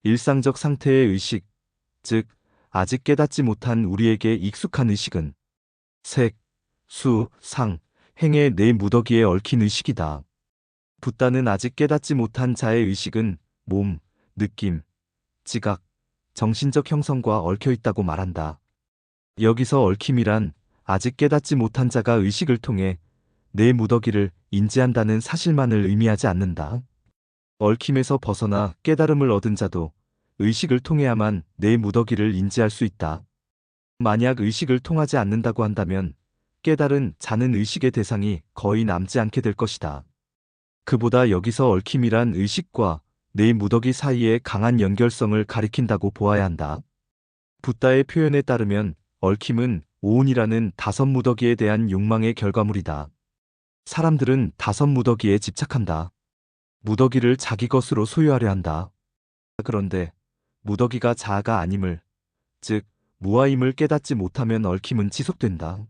일상적 상태의 의식, 즉, 아직 깨닫지 못한 우리에게 익숙한 의식은 색, 수, 상, 행의 네 무더기에 얽힌 의식이다. 붓다는 아직 깨닫지 못한 자의 의식은 몸, 느낌, 지각, 정신적 형성과 얽혀 있다고 말한다. 여기서 얽힘이란 아직 깨닫지 못한 자가 의식을 통해 네 무더기를 인지한다는 사실만을 의미하지 않는다. 얽힘에서 벗어나 깨달음을 얻은 자도 의식을 통해야만 네 무더기를 인지할 수 있다. 만약 의식을 통하지 않는다고 한다면 깨달은 자는 의식의 대상이 거의 남지 않게 될 것이다. 그보다 여기서 얽힘이란 의식과 네 무더기 사이의 강한 연결성을 가리킨다고 보아야 한다. 붓다의 표현에 따르면 얽힘은 오온이라는 다섯 무더기에 대한 욕망의 결과물이다. 사람들은 다섯 무더기에 집착한다. 무더기를 자기 것으로 소유하려 한다. 그런데 무더기가 자아가 아님을, 즉 무아임을 깨닫지 못하면 얽힘은 지속된다.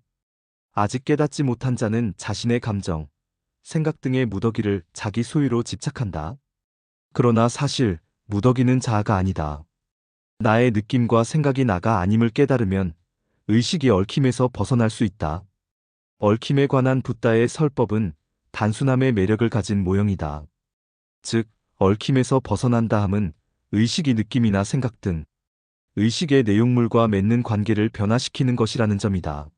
아직 깨닫지 못한 자는 자신의 감정, 생각 등의 무더기를 자기 소유로 집착한다. 그러나 사실 무더기는 자아가 아니다. 나의 느낌과 생각이 나가 아님을 깨달으면 의식이 얽힘에서 벗어날 수 있다. 얽힘에 관한 붓다의 설법은 단순함의 매력을 가진 모형이다. 즉, 얽힘에서 벗어난다 함은 의식이 느낌이나 생각 등 의식의 내용물과 맺는 관계를 변화시키는 것이라는 점이다.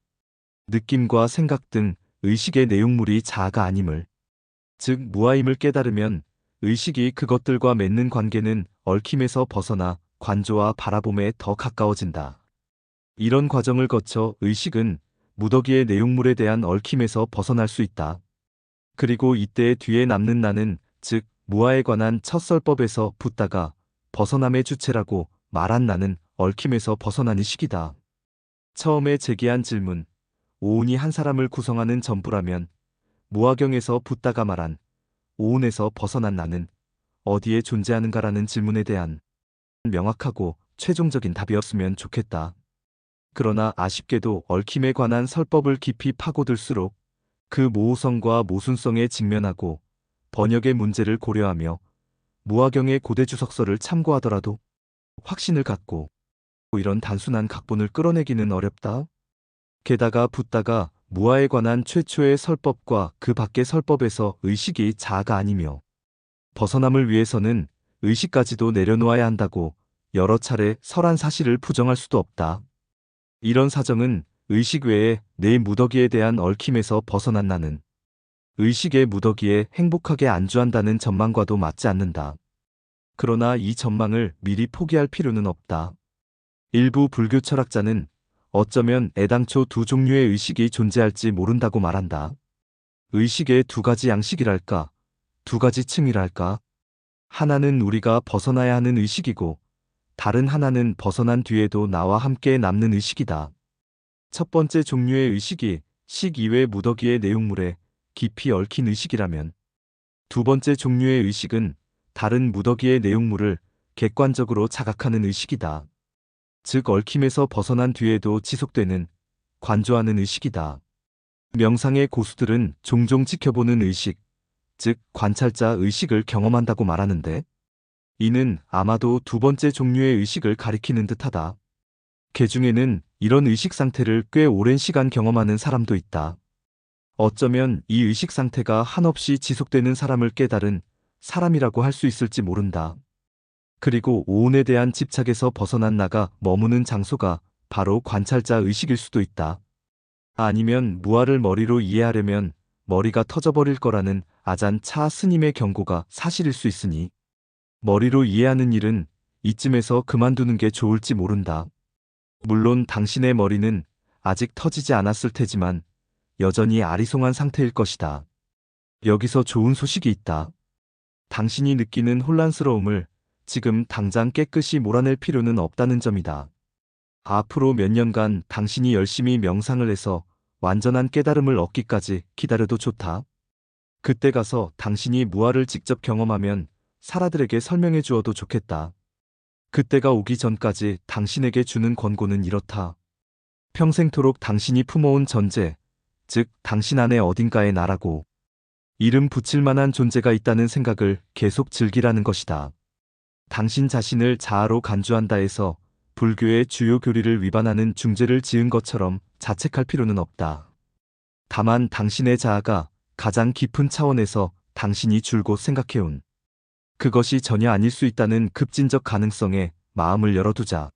느낌과 생각 등 의식의 내용물이 자아가 아님을, 즉 무아임을 깨달으면 의식이 그것들과 맺는 관계는 얽힘에서 벗어나 관조와 바라봄에 더 가까워진다. 이런 과정을 거쳐 의식은 무더기의 내용물에 대한 얽힘에서 벗어날 수 있다. 그리고 이때의 뒤에 남는 나는, 즉 무아에 관한 첫 설법에서 붓다가 벗어남의 주체라고 말한 나는 얽힘에서 벗어난 의식이다. 처음에 제기한 질문, 오온이 한 사람을 구성하는 전부라면 무아경에서 붓다가 말한 오온에서 벗어난 나는 어디에 존재하는가라는 질문에 대한 명확하고 최종적인 답이었으면 좋겠다. 그러나 아쉽게도 얽힘에 관한 설법을 깊이 파고들수록 그 모호성과 모순성에 직면하고 번역의 문제를 고려하며 무아경의 고대 주석서를 참고하더라도 확신을 갖고 이런 단순한 각본을 끌어내기는 어렵다. 게다가 붓다가 무아에 관한 최초의 설법과 그 밖의 설법에서 의식이 자아가 아니며 벗어남을 위해서는 의식까지도 내려놓아야 한다고 여러 차례 설한 사실을 부정할 수도 없다. 이런 사정은 의식 외에 내 무더기에 대한 얽힘에서 벗어난 나는 의식의 무더기에 행복하게 안주한다는 전망과도 맞지 않는다. 그러나 이 전망을 미리 포기할 필요는 없다. 일부 불교 철학자는 어쩌면 애당초 두 종류의 의식이 존재할지 모른다고 말한다. 의식의 두 가지 양식이랄까, 두 가지 층이랄까. 하나는 우리가 벗어나야 하는 의식이고 다른 하나는 벗어난 뒤에도 나와 함께 남는 의식이다. 첫 번째 종류의 의식이 식 이외 무더기의 내용물에 깊이 얽힌 의식이라면 두 번째 종류의 의식은 다른 무더기의 내용물을 객관적으로 자각하는 의식이다. 즉 얽힘에서 벗어난 뒤에도 지속되는 관조하는 의식이다. 명상의 고수들은 종종 지켜보는 의식, 즉 관찰자 의식을 경험한다고 말하는데 이는 아마도 두 번째 종류의 의식을 가리키는 듯하다. 개중에는 이런 의식 상태를 꽤 오랜 시간 경험하는 사람도 있다. 어쩌면 이 의식 상태가 한없이 지속되는 사람을 깨달은 사람이라고 할 수 있을지 모른다. 그리고 오온에 대한 집착에서 벗어난 나가 머무는 장소가 바로 관찰자 의식일 수도 있다. 아니면 무아를 머리로 이해하려면 머리가 터져버릴 거라는 아잔 차 스님의 경고가 사실일 수 있으니 머리로 이해하는 일은 이쯤에서 그만두는 게 좋을지 모른다. 물론 당신의 머리는 아직 터지지 않았을 테지만 여전히 아리송한 상태일 것이다. 여기서 좋은 소식이 있다. 당신이 느끼는 혼란스러움을 지금 당장 깨끗이 몰아낼 필요는 없다는 점이다. 앞으로 몇 년간 당신이 열심히 명상을 해서 완전한 깨달음을 얻기까지 기다려도 좋다. 그때 가서 당신이 무아를 직접 경험하면 사라들에게 설명해 주어도 좋겠다. 그때가 오기 전까지 당신에게 주는 권고는 이렇다. 평생토록 당신이 품어온 전제, 즉 당신 안에 어딘가에 나라고 이름 붙일 만한 존재가 있다는 생각을 계속 즐기라는 것이다. 당신 자신을 자아로 간주한다 해서 불교의 주요 교리를 위반하는 중죄를 지은 것처럼 자책할 필요는 없다. 다만 당신의 자아가 가장 깊은 차원에서 당신이 줄곧 생각해온 그것이 전혀 아닐 수 있다는 급진적 가능성에 마음을 열어두자.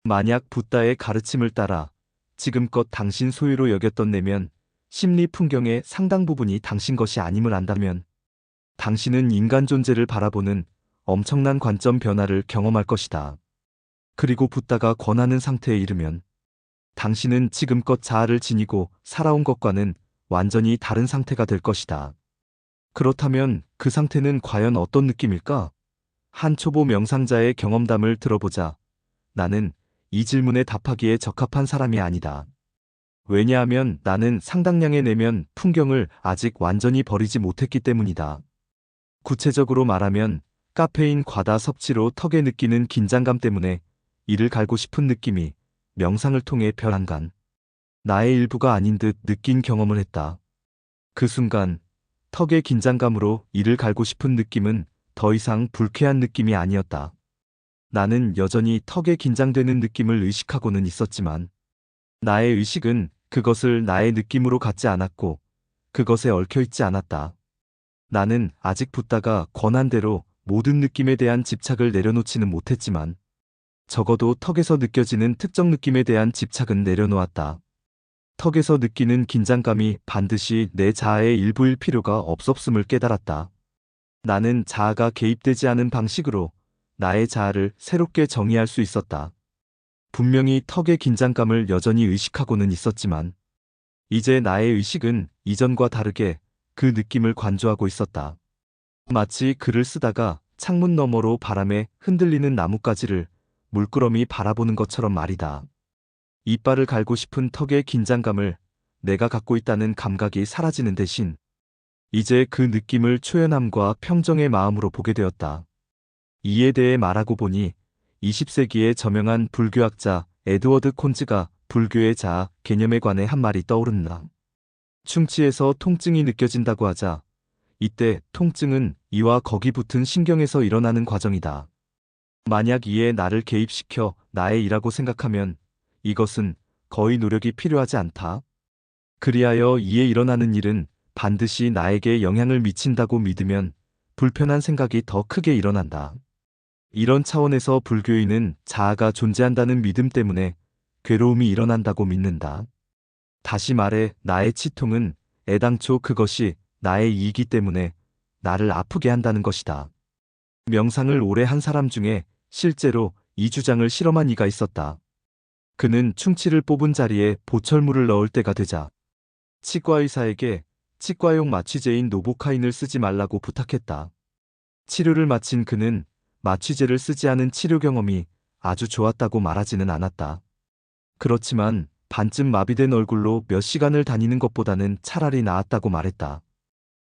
만약 붓다의 가르침을 따라 지금껏 당신 소유로 여겼던 내면 심리 풍경의 상당 부분이 당신 것이 아님을 안다면 당신은 인간 존재를 바라보는 엄청난 관점 변화를 경험할 것이다. 그리고 붓다가 권하는 상태에 이르면 당신은 지금껏 자아를 지니고 살아온 것과는 완전히 다른 상태가 될 것이다. 그렇다면 그 상태는 과연 어떤 느낌일까? 한 초보 명상자의 경험담을 들어보자. 나는 이 질문에 답하기에 적합한 사람이 아니다. 왜냐하면 나는 상당량의 내면 풍경을 아직 완전히 버리지 못했기 때문이다. 구체적으로 말하면 카페인 과다 섭취로 턱에 느끼는 긴장감 때문에 이를 갈고 싶은 느낌이 명상을 통해 별안간 나의 일부가 아닌 듯 느낀 경험을 했다. 그 순간 턱의 긴장감으로 이를 갈고 싶은 느낌은 더 이상 불쾌한 느낌이 아니었다. 나는 여전히 턱에 긴장되는 느낌을 의식하고는 있었지만 나의 의식은 그것을 나의 느낌으로 갖지 않았고 그것에 얽혀있지 않았다. 나는 아직 붓다가 권한 대로 모든 느낌에 대한 집착을 내려놓지는 못했지만 적어도 턱에서 느껴지는 특정 느낌에 대한 집착은 내려놓았다. 턱에서 느끼는 긴장감이 반드시 내 자아의 일부일 필요가 없었음을 깨달았다. 나는 자아가 개입되지 않은 방식으로 나의 자아를 새롭게 정의할 수 있었다. 분명히 턱의 긴장감을 여전히 의식하고는 있었지만 이제 나의 의식은 이전과 다르게 그 느낌을 관조하고 있었다. 마치 글을 쓰다가 창문 너머로 바람에 흔들리는 나뭇가지를 물끄러미 바라보는 것처럼 말이다. 이빨을 갈고 싶은 턱의 긴장감을 내가 갖고 있다는 감각이 사라지는 대신 이제 그 느낌을 초연함과 평정의 마음으로 보게 되었다. 이에 대해 말하고 보니 20세기의 저명한 불교학자 에드워드 콘즈가 불교의 자아 개념에 관해 한 말이 떠오른다. 충치에서 통증이 느껴진다고 하자 이때 통증은 이와 거기 붙은 신경에서 일어나는 과정이다. 만약 이에 나를 개입시켜 나의 이라고 생각하면 이것은 거의 노력이 필요하지 않다. 그리하여 이에 일어나는 일은 반드시 나에게 영향을 미친다고 믿으면 불편한 생각이 더 크게 일어난다. 이런 차원에서 불교인은 자아가 존재한다는 믿음 때문에 괴로움이 일어난다고 믿는다. 다시 말해 나의 치통은 애당초 그것이 나의 이이기 때문에 나를 아프게 한다는 것이다. 명상을 오래 한 사람 중에 실제로 이 주장을 실험한 이가 있었다. 그는 충치를 뽑은 자리에 보철물을 넣을 때가 되자 치과의사에게 치과용 마취제인 노보카인을 쓰지 말라고 부탁했다. 치료를 마친 그는 마취제를 쓰지 않은 치료 경험이 아주 좋았다고 말하지는 않았다. 그렇지만 반쯤 마비된 얼굴로 몇 시간을 다니는 것보다는 차라리 나았다고 말했다.